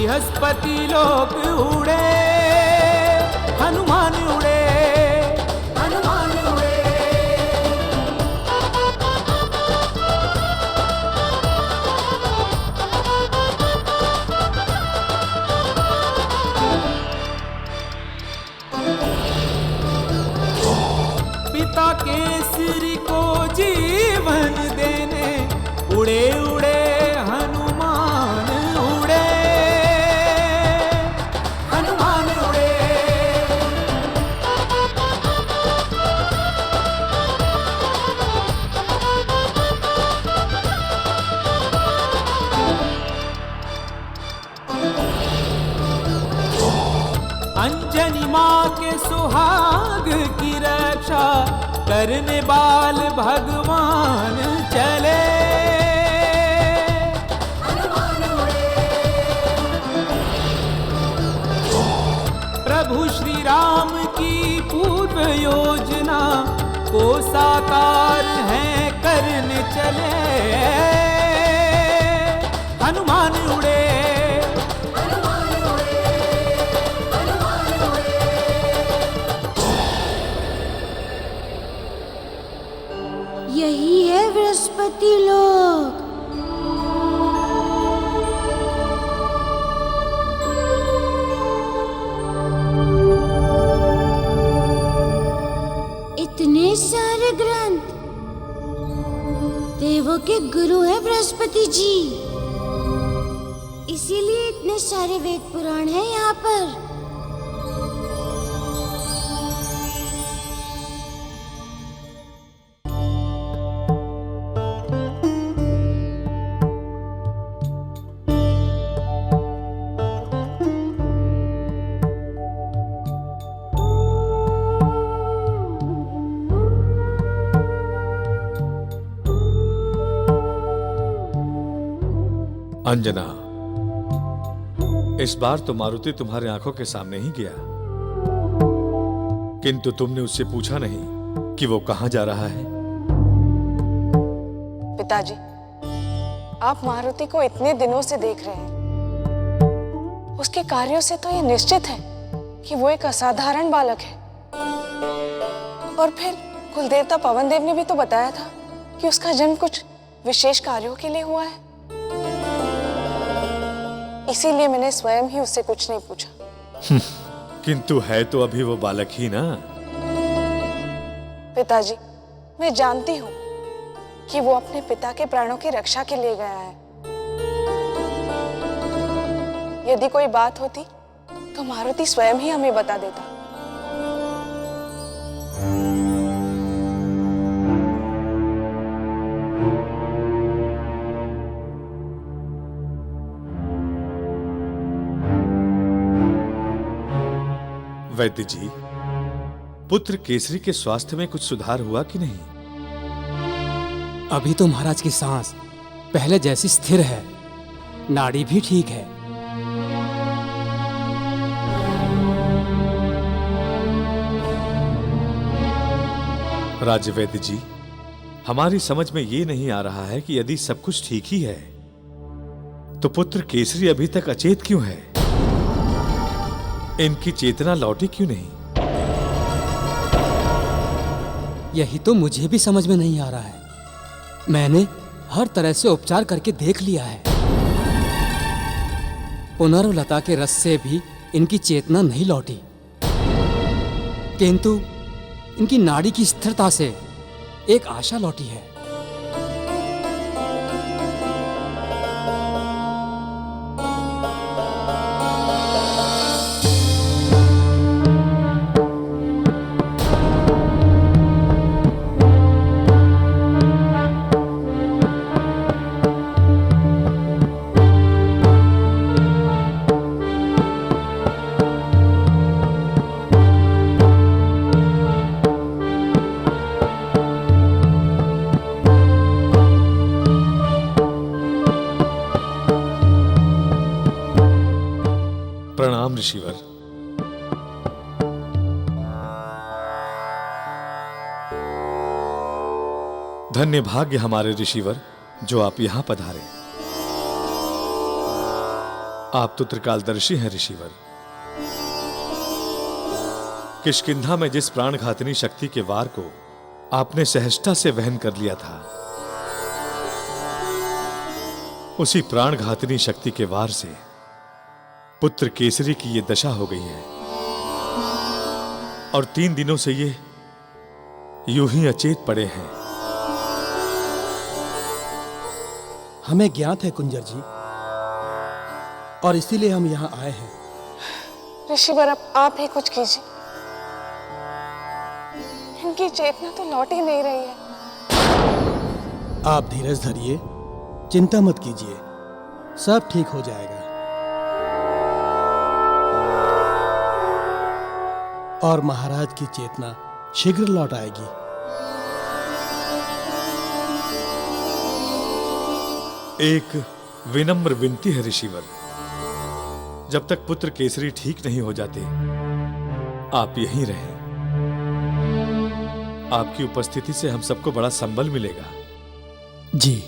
बृहस्पति लोक उड़े, हनुमान उड़े, हनुमान उड़े। पिता केसरी को जीवन देने उड़े उड़े हनुमान उड़े, हनुमान उड़े। अंजनी माँ के सुहाग की रक्षा करने बाल भगवान चले, हनुमान उड़े। प्रभु श्री राम की पूर्व योजना को साकार है करने चले, हनुमान उड़े, हनुमान उड़े, हनुमान उड़े। यही है बृहस्पति लोक। इतने सारे ग्रंथ, देवों के गुरु है बृहस्पति जी, इसीलिए इतने सारे वेद पुराण हैं यहाँ पर। अंजना, इस बार तो मारुति तुम्हारे आंखों के सामने ही गया, किंतु तुमने उससे पूछा नहीं कि वो कहां जा रहा है। पिताजी, आप मारुति को इतने दिनों से देख रहे हैं, उसके कार्यों से तो ये निश्चित है कि वो एक असाधारण बालक है। और फिर कुलदेवता पवन देव ने भी तो बताया था कि उसका जन्म कुछ विशेष कार्यों के लिए हुआ है। इसीलिए मैंने स्वयं ही उससे कुछ नहीं पूछा। किंतु है तो अभी वो बालक ही ना। पिताजी, मैं जानती हूँ कि वो अपने पिता के प्राणों की रक्षा के लिए गया है। यदि कोई बात होती तो मारुति स्वयं ही हमें बता देता। वैद्य जी, पुत्र केसरी के स्वास्थ्य में कुछ सुधार हुआ कि नहीं? अभी तो महाराज की सांस पहले जैसी स्थिर है, नाड़ी भी ठीक है। राजवैद्य जी, हमारी समझ में ये नहीं आ रहा है कि यदि सब कुछ ठीक ही है तो पुत्र केसरी अभी तक अचेत क्यों है? इनकी चेतना लौटी क्यों नहीं? यही तो मुझे भी समझ में नहीं आ रहा है। मैंने हर तरह से उपचार करके देख लिया है, पुनर्लता के रस से भी इनकी चेतना नहीं लौटी, किंतु इनकी नाड़ी की स्थिरता से एक आशा लौटी है। प्रणाम ऋषिवर। धन्य भाग्य हमारे ऋषिवर जो आप यहां पधारे। आप तो त्रिकालदर्शी हैं ऋषिवर। किष्किंधा में जिस प्राणघातिनी शक्ति के वार को आपने सहजता से वहन कर लिया था, उसी प्राणघातिनी शक्ति के वार से पुत्र केसरी की ये दशा हो गई है और 3 दिनों से ये यूं ही अचेत पड़े हैं। हमें ज्ञात है कुंजर जी, और इसीलिए हम यहाँ आए हैं। ऋषिवर, अब आप ही कुछ कीजिए। इनकी चेतना तो लौट ही नहीं रही है। आप धीरज धरिए, चिंता मत कीजिए, सब ठीक हो जाएगा। और महाराज की चेतना शीघ्र लौट आएगी। एक विनम्र विनती है ऋषिवर, जब तक पुत्र केसरी ठीक नहीं हो जाते, आप यहीं रहें। आपकी उपस्थिति से हम सबको बड़ा संबल मिलेगा। जी।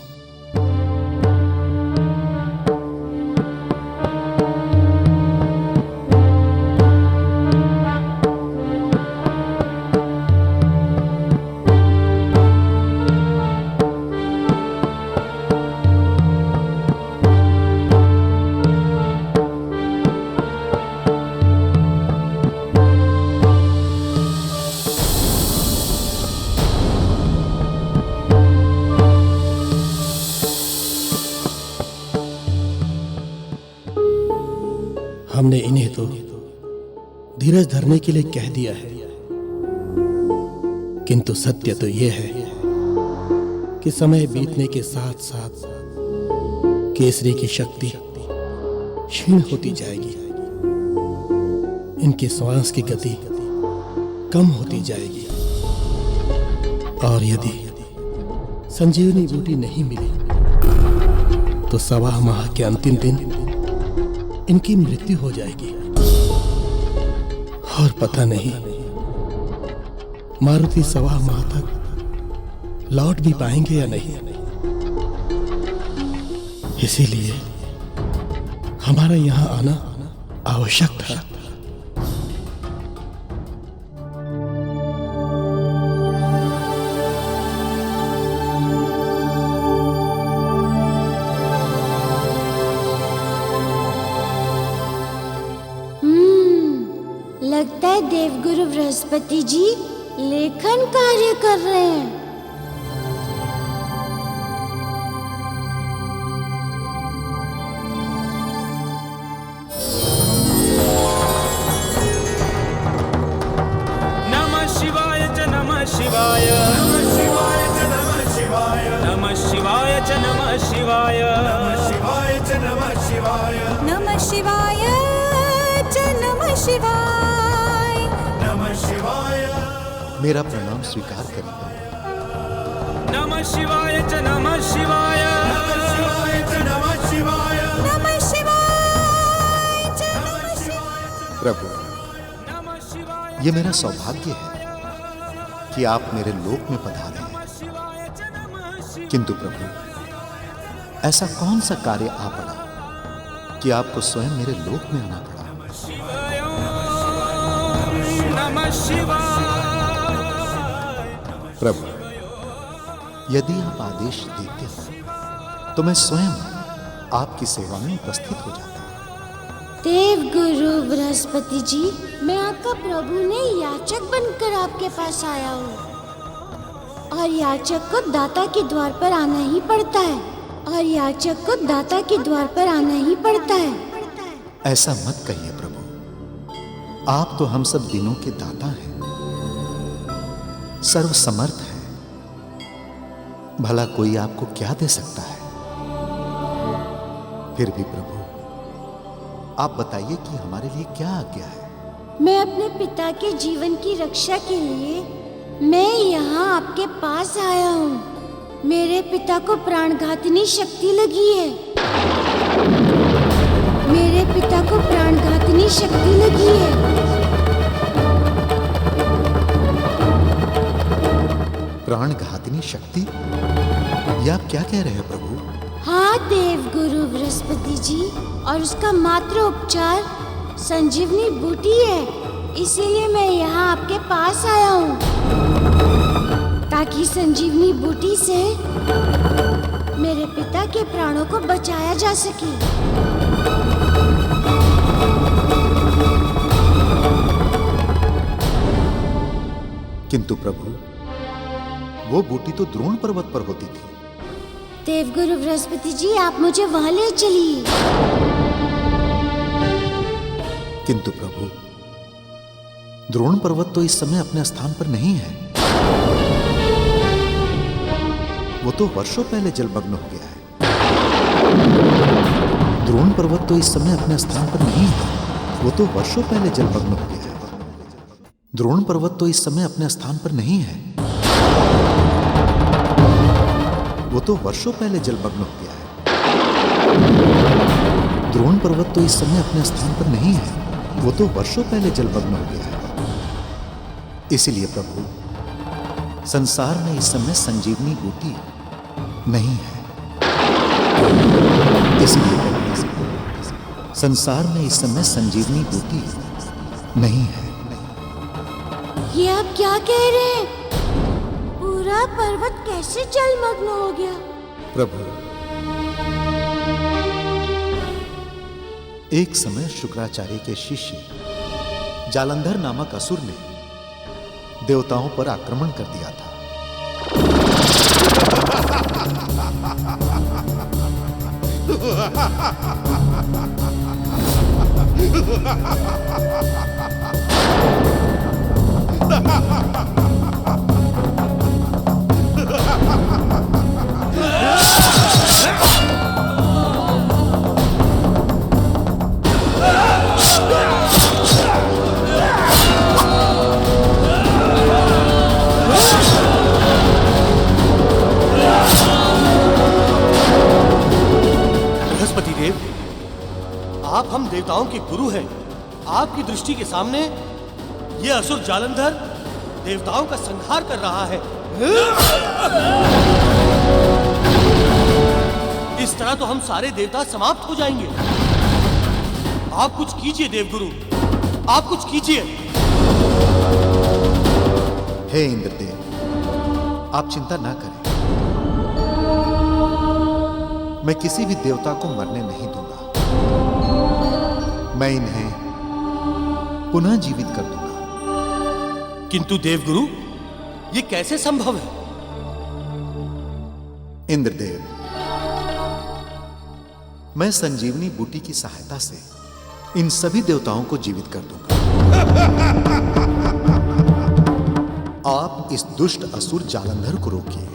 हमने इन्हें तो धीरज धरने के लिए कह दिया है, किंतु सत्य तो यह है कि समय बीतने के साथ साथ केसरी की शक्ति क्षीण होती जाएगी, इनके श्वास की गति कम होती जाएगी, और यदि संजीवनी बूटी नहीं मिली तो 1.25 माह के अंतिम दिन इनकी मृत्यु हो जाएगी। और पता नहीं मारुति 1.25 माह तक लौट भी पाएंगे या नहीं। इसीलिए हमारा यहां आना आवश्यक था। लगता है देवगुरु बृहस्पति जी लेखन कार्य कर रहे हैं। नमः शिवाय च नमः शिवाय, नमः शिवाय च नमः शिवाय, नमः शिवाय च नमः शिवाय, नमः शिवाय च नमः शिवाय, नमः शिवाय च नमः शिवाय, नमः शिवाय, मेरा प्रणाम स्वीकार करें। नमः शिवाय च नमः शिवाय, नमः शिवाय च नमः शिवाय, नमः शिवाय च नमः शिवाय। प्रभु, नमः शिवाय, ये मेरा सौभाग्य है कि आप मेरे लोक में पधारे हैं। शिवाय च नमः शिवाय। किंतु प्रभु, ऐसा कौन सा कार्य आ पड़ा कि आपको स्वयं मेरे लोक में आना पड़ा? नमः शिवाय। प्रभु, यदि आप आदेश देते हो तो मैं स्वयं आपकी सेवा में उपस्थित हो जाता। देवगुरु बृहस्पति जी, मैं आपका प्रभु ने याचक बनकर आपके पास आया हूँ, और याचक को दाता के द्वार पर आना ही पड़ता है, और याचक को दाता के द्वार पर आना ही पड़ता है। ऐसा मत कहिए प्रभु, आप तो हम सब दिनों के दाता हैं, सर्वसमर्थ हैं। भला कोई आपको क्या दे सकता है? फिर भी प्रभु, आप बताइए कि हमारे लिए क्या आज्ञा है? मैं अपने पिता के जीवन की रक्षा के लिए मैं यहाँ आपके पास आया हूँ। मेरे पिता को प्राणघातिनी शक्ति लगी है। मेरे पिता को प्राणघातिनी शक्ति लगी है। प्राणघातिनी शक्ति? ये आप क्या कह रहे हैं प्रभु? हाँ देवगुरु बृहस्पति जी, और उसका मात्र उपचार संजीवनी बूटी है। इसीलिए मैं यहाँ आपके पास आया हूँ, ताकि संजीवनी बूटी से मेरे पिता के प्राणों को बचाया जा सके। किंतु प्रभु, वो बूटी तो द्रोण पर्वत पर होती थी। देवगुरु बृहस्पति जी, आप मुझे वहां ले चलिए। किंतु प्रभु, द्रोण पर्वत तो इस समय अपने स्थान पर नहीं है। वो तो वर्षों पहले जलमग्न हो गया है। द्रोण पर्वत तो इस समय अपने स्थान पर नहीं है। वो तो वर्षों पहले जलमग्न हो गया है। द्रोण पर्वत तो इस समय अपने स्थान पर नहीं है। वो तो वर्षों पहले जलमग्न हो गया है। द्रोण पर्वत तो इस समय अपने स्थान पर नहीं है। वो तो वर्षों पहले जलमग्न हो गया है। इसलिए प्रभु, संसार में इस समय संजीवनी बूटी नहीं है। इसलिए संसार में इस समय संजीवनी बूटी नहीं है। ये आप क्या कह रहे हैं? पूरा पर्वत कैसे जलमग्न हो गया? प्रभु, एक समय शुक्राचार्य के शिष्य जालंधर नामक असुर ने देवताओं पर आक्रमण कर दिया था। बृहस्पति देव, आप हम देवताओं के गुरु हैं। आपकी दृष्टि के सामने ये असुर जालंधर देवताओं का संहार कर रहा है। इस तरह तो हम सारे देवता समाप्त हो जाएंगे। आप कुछ कीजिए देवगुरु, आप कुछ कीजिए। हे इंद्रदेव, आप चिंता ना करें। मैं किसी भी देवता को मरने नहीं दूंगा। मैं इन्हें पुनः जीवित कर दूंगा। किंतु देवगुरु, ये कैसे संभव है? इंद्रदेव, मैं संजीवनी बूटी की सहायता से इन सभी देवताओं को जीवित कर दूंगा। आप इस दुष्ट असुर जालंधर को रोकिए।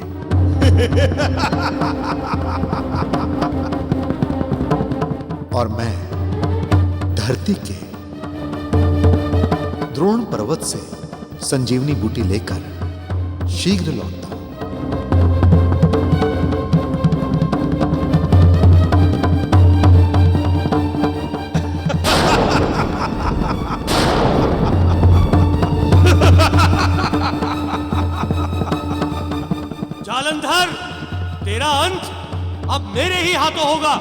और मैं धरती के द्रोण पर्वत से संजीवनी बूटी लेकर शीघ्र लौटता हूं। जालंधर, तेरा अंत अब मेरे ही हाथों होगा।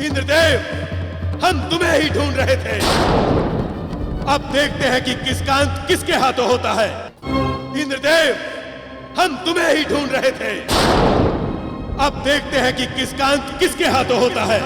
इंद्रदेव, हम तुम्हें ही ढूंढ रहे थे। अब देखते हैं कि किसका अंत किसके हाथों होता है। इंद्रदेव, हम तुम्हें ही ढूंढ रहे थे। अब देखते हैं कि किसका अंत किसके हाथों होता है।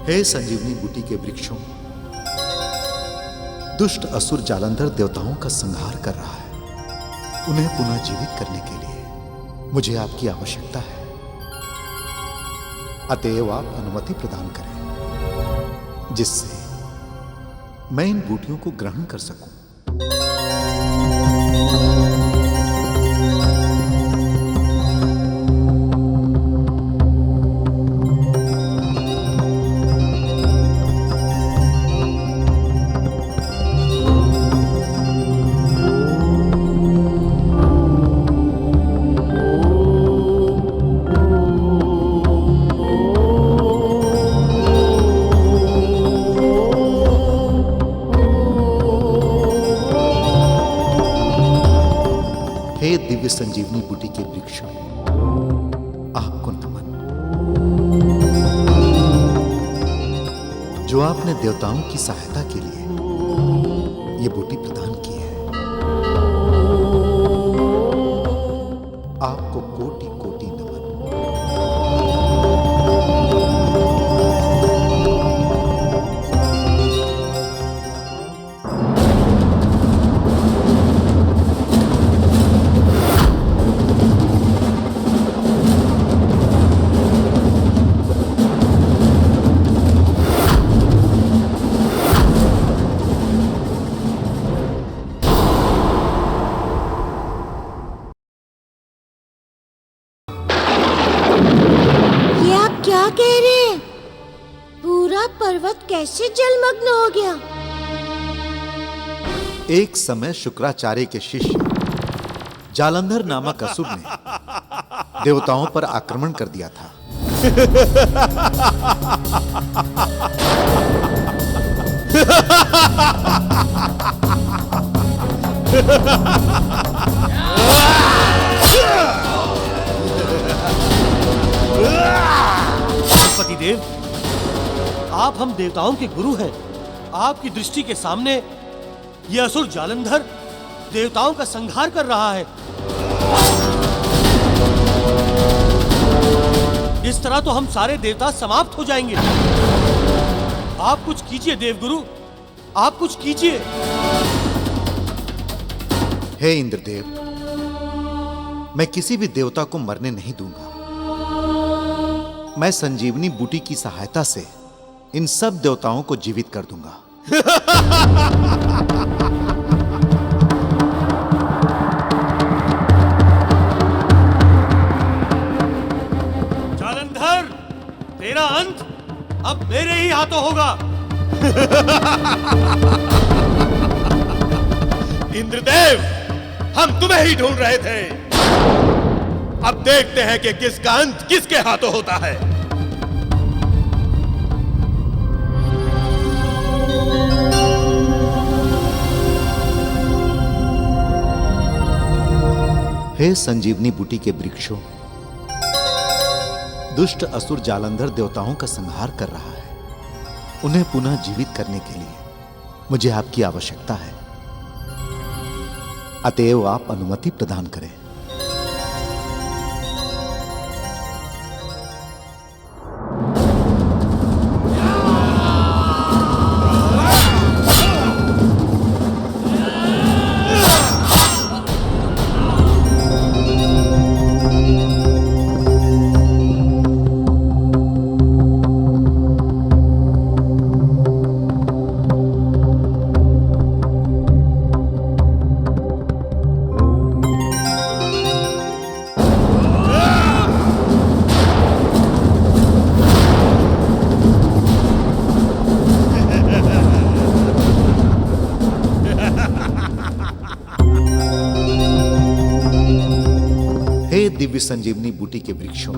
हे संजीवनी बूटी के वृक्षों, दुष्ट असुर जालंधर देवताओं का संहार कर रहा है। उन्हें पुनः जीवित करने के लिए मुझे आपकी आवश्यकता है। अतएव आप अनुमति प्रदान करें जिससे मैं इन बूटियों को ग्रहण कर सकूं। हे दिव्य संजीवनी बूटी के वृक्षों, आपको नमन, जो आपने देवताओं की सहायता के लिए ये बूटी प्रदान की है। आपको कोटि कोटि नमन। क्या कह रहे हैं? पूरा पर्वत कैसे जलमग्न हो गया? एक समय शुक्राचार्य के शिष्य जालंधर नामक असुर ने देवताओं पर आक्रमण कर दिया था। पतिदेव, आप हम देवताओं के गुरु हैं। आपकी दृष्टि के सामने यह असुर जालंधर देवताओं का संहार कर रहा है। इस तरह तो हम सारे देवता समाप्त हो जाएंगे। आप कुछ कीजिए देवगुरु, आप कुछ कीजिए। हे इंद्रदेव, मैं किसी भी देवता को मरने नहीं दूंगा। मैं संजीवनी बूटी की सहायता से इन सब देवताओं को जीवित कर दूंगा। जालंधर, तेरा अंत अब मेरे ही हाथों होगा। इंद्रदेव, हम तुम्हें ही ढूंढ रहे थे। अब देखते हैं कि किसका अंत किसके हाथों होता है। हे संजीवनी बूटी के वृक्षों, दुष्ट असुर जालंधर देवताओं का संहार कर रहा है। उन्हें पुनः जीवित करने के लिए मुझे आपकी आवश्यकता है। अतएव आप अनुमति प्रदान करें। हे दिव्य संजीवनी बूटी के वृक्षों,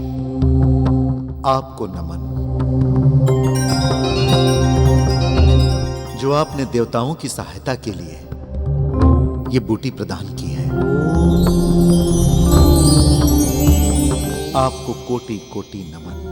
आपको नमन, जो आपने देवताओं की सहायता के लिए ये बूटी प्रदान की है। आपको कोटि कोटि नमन।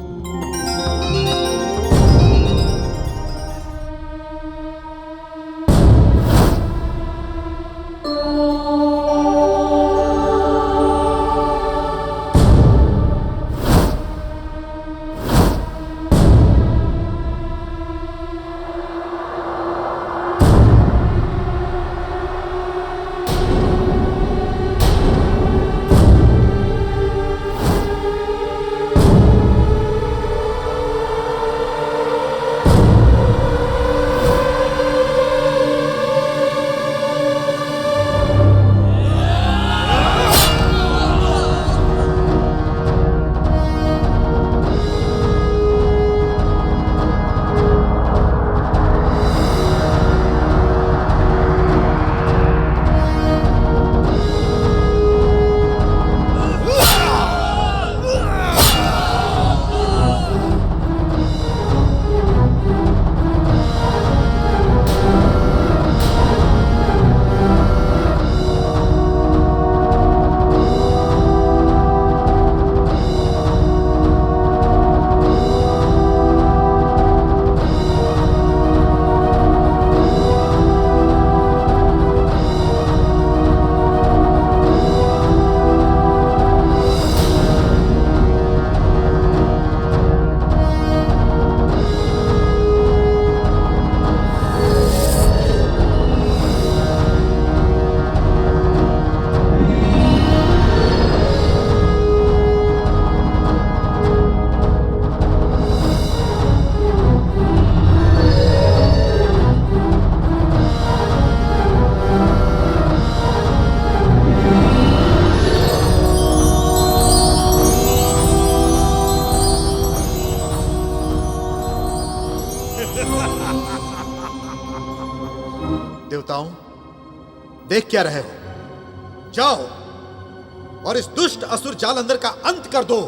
देख क्या रहे हो? जाओ और इस दुष्ट असुर जालंधर का अंत कर दो।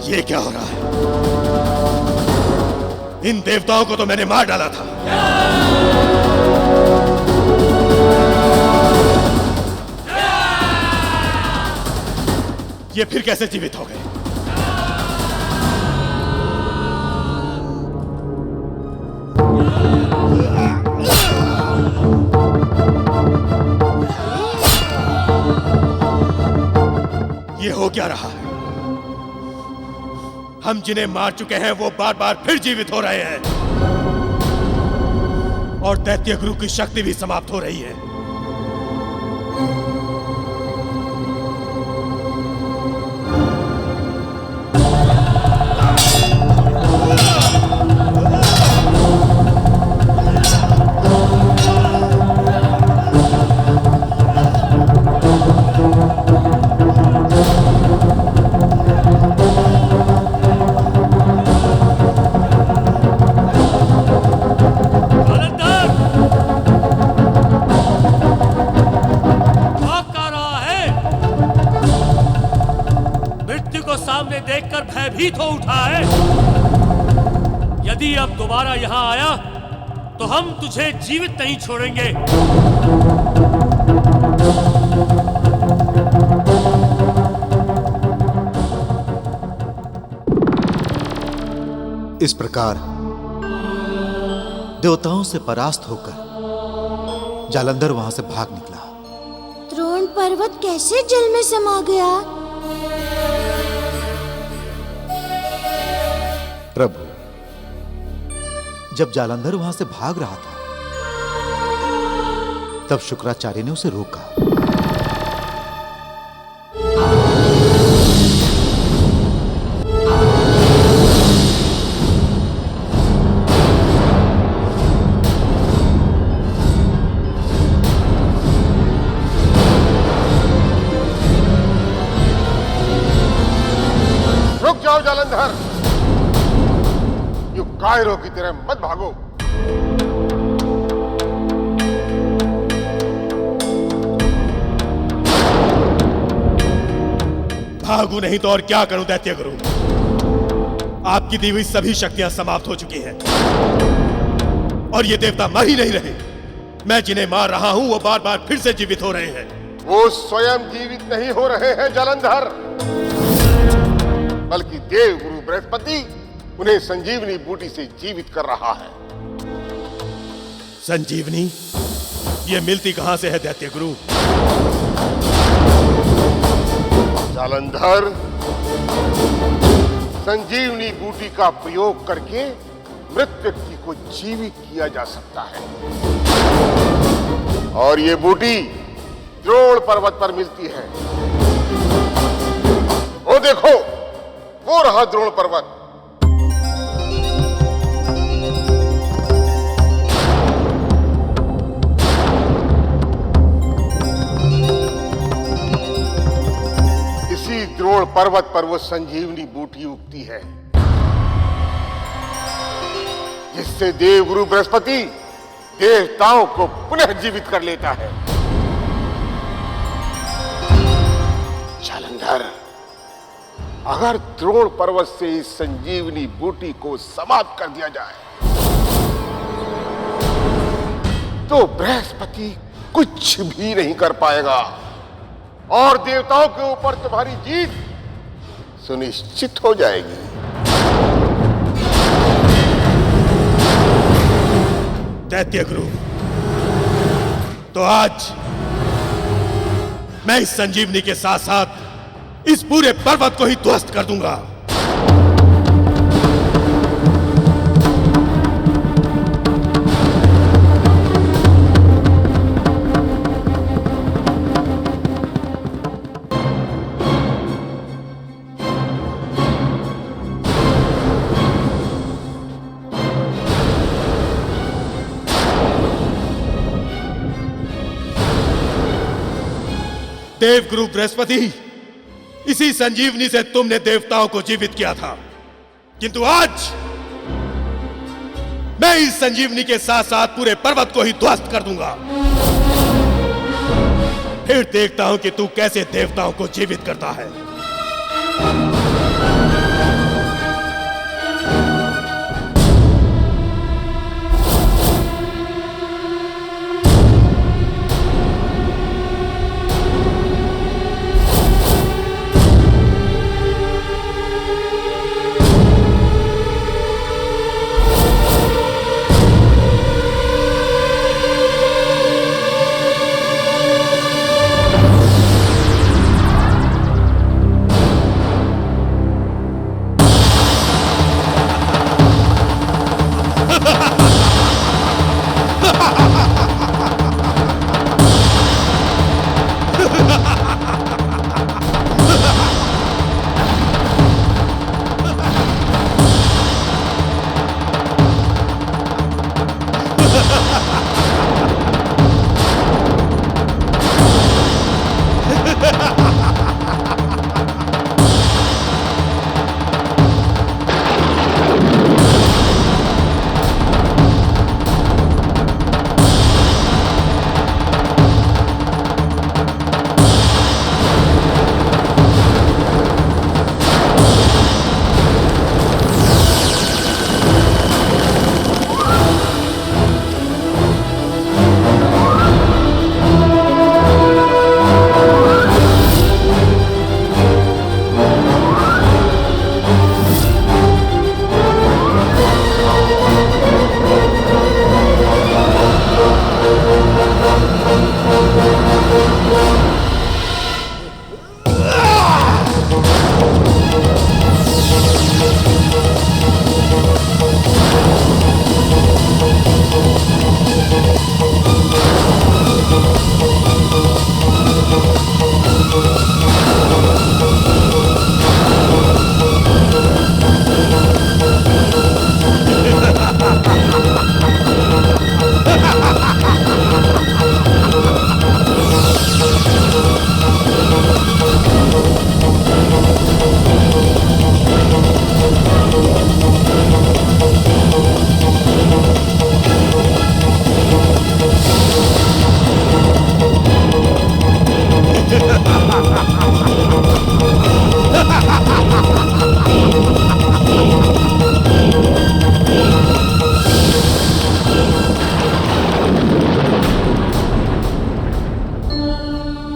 ये क्या हो रहा है? इन देवताओं को तो मैंने मार डाला था। ये फिर कैसे जीवित हो गए? ये हो क्या रहा है? हम जिन्हें मार चुके हैं वो बार बार फिर जीवित हो रहे हैं और दैत्य गुरु की शक्ति भी समाप्त हो रही है। देखकर भयभीत हो उठा है। यदि अब दोबारा यहां आया तो हम तुझे जीवित नहीं छोड़ेंगे। इस प्रकार देवताओं से परास्त होकर जालंधर वहां से भाग निकला। द्रोण पर्वत कैसे जल में समा गया? प्रभु, जब जालंधर वहां से भाग रहा था तब शुक्राचार्य ने उसे रोका। रुक जाओ जालंधर, कायरों की तरह मत भागो। भागू नहीं तो और क्या करूं दैत्य गुरु? आपकी दी हुई सभी शक्तियां समाप्त हो चुकी हैं और ये देवता मर ही नहीं रहे। मैं जिन्हें मार रहा हूं वो बार बार फिर से जीवित हो रहे हैं। वो स्वयं जीवित नहीं हो रहे हैं जालंधर, बल्कि देव गुरु बृहस्पति उन्हें संजीवनी बूटी से जीवित कर रहा है। संजीवनी? ये मिलती कहां से है दैत्य गुरु? जालंधर, संजीवनी बूटी का प्रयोग करके मृत व्यक्ति को जीवित किया जा सकता है और ये बूटी द्रोण पर्वत पर मिलती है। वो देखो, वो रहा द्रोण पर्वत। द्रोण पर्वत पर वो संजीवनी बूटी उगती है जिससे देव गुरु बृहस्पति देवताओं को पुनः जीवित कर लेता है। जालंधर, अगर द्रोण पर्वत से इस संजीवनी बूटी को समाप्त कर दिया जाए तो बृहस्पति कुछ भी नहीं कर पाएगा और देवताओं के ऊपर तुम्हारी जीत सुनिश्चित हो जाएगी। दैत्य गुरु, तो आज मैं इस संजीवनी के साथ साथ इस पूरे पर्वत को ही ध्वस्त कर दूंगा। देव गुरु बृहस्पति, इसी संजीवनी से तुमने देवताओं को जीवित किया था, किंतु आज मैं इस संजीवनी के साथ साथ पूरे पर्वत को ही ध्वस्त कर दूंगा। फिर देखता हूं कि तू कैसे देवताओं को जीवित करता है।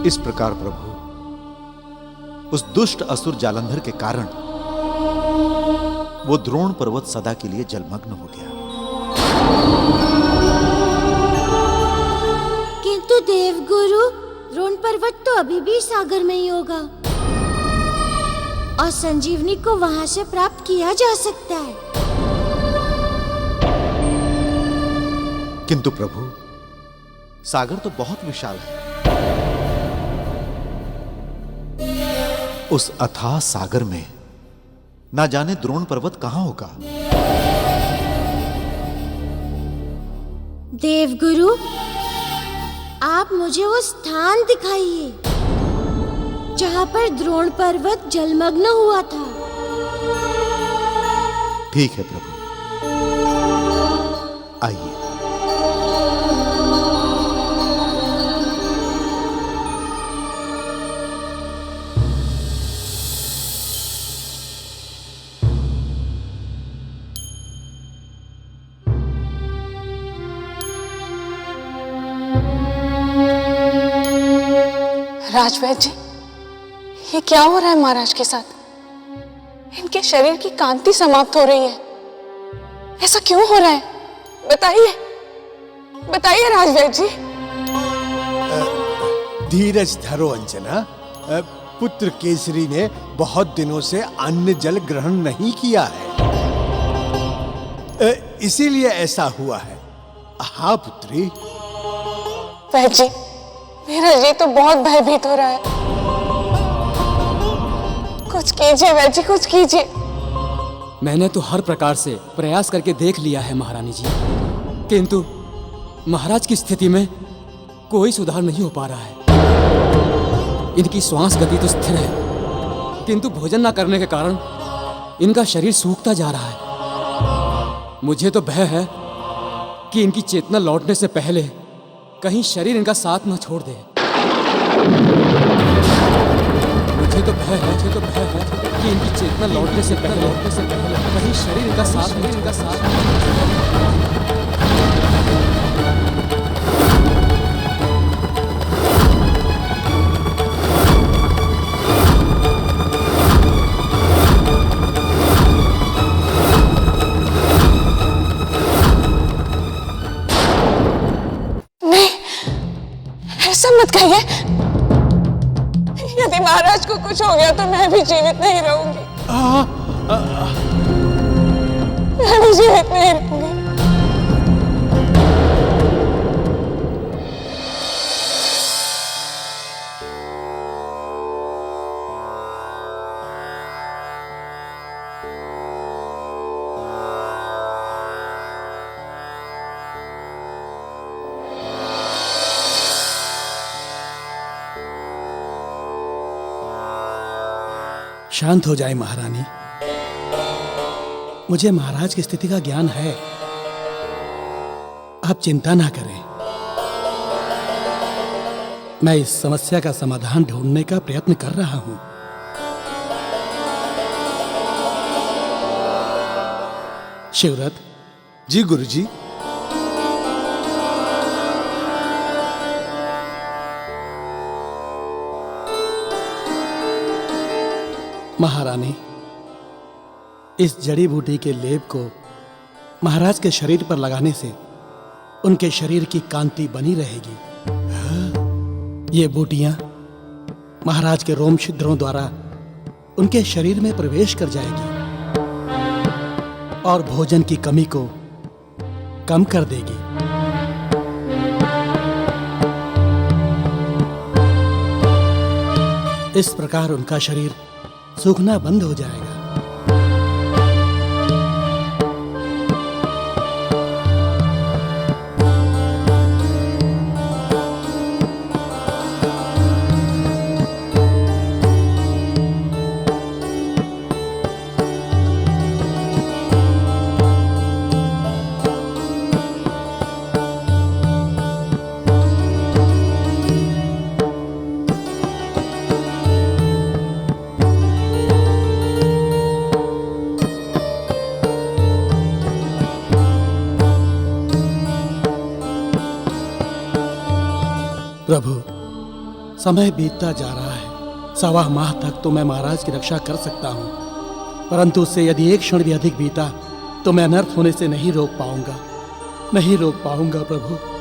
इस प्रकार प्रभु, उस दुष्ट असुर जालंधर के कारण वो द्रोण पर्वत सदा के लिए जलमग्न हो गया। किंतु देवगुरु, द्रोण पर्वत तो अभी भी सागर में ही होगा और संजीवनी को वहां से प्राप्त किया जा सकता है। किंतु प्रभु, सागर तो बहुत विशाल है। उस अथाह सागर में ना जाने द्रोण पर्वत कहां होगा। देवगुरु, आप मुझे वो स्थान दिखाइए जहां पर द्रोण पर्वत जलमग्न हुआ था। ठीक है प्रभु, आइए। राजवैद्य जी, ये क्या हो रहा है महाराज के साथ? इनके शरीर की कांति समाप्त हो रही है। ऐसा क्यों हो रहा है? बताइए, बताइए राजवैद्य जी। धीरज धरो अंजना। पुत्र केसरी ने बहुत दिनों से अन्न जल ग्रहण नहीं किया है, इसीलिए ऐसा हुआ है। हाँ पुत्री। वैद्य जी, मेरा जी तो बहुत भयभीत हो रहा है। कुछ कीजिए वैद्य जी, कुछ कीजिए। मैंने तो हर प्रकार से प्रयास करके देख लिया है महारानी जी, किंतु महाराज की स्थिति में कोई सुधार नहीं हो पा रहा है। इनकी श्वास गति तो स्थिर है, किंतु भोजन न करने के कारण इनका शरीर सूखता जा रहा है। मुझे तो भय है कि इनकी चेतना लौटने से पहले कहीं शरीर इनका साथ न छोड़ दे। मुझे तो भय है कि इनकी चेतना लौटने से पहले कहीं शरीर इनका साथ न ऐसा मत कहिए। यदि महाराज को कुछ हो गया तो मैं भी जीवित नहीं रहूंगी। मैं भी जीवित नहीं रहूंगी। शांत हो जाए महारानी। मुझे महाराज की स्थिति का ज्ञान है, आप चिंता ना करें। मैं इस समस्या का समाधान ढूंढने का प्रयत्न कर रहा हूं। शिवरथ जी गुरुजी। महारानी, इस जड़ी बूटी के लेप को महाराज के शरीर पर लगाने से उनके शरीर की कांति बनी रहेगी। ये बूटियां महाराज के रोम छिद्रों द्वारा उनके शरीर में प्रवेश कर जाएगी और भोजन की कमी को कम कर देगी। इस प्रकार उनका शरीर सूखना बंद हो जाएगा। प्रभु, समय बीतता जा रहा है। 1.25 माह तक तो मैं महाराज की रक्षा कर सकता हूँ, परंतु उससे यदि एक क्षण भी अधिक बीता तो मैं अनर्थ होने से नहीं रोक पाऊंगा प्रभु।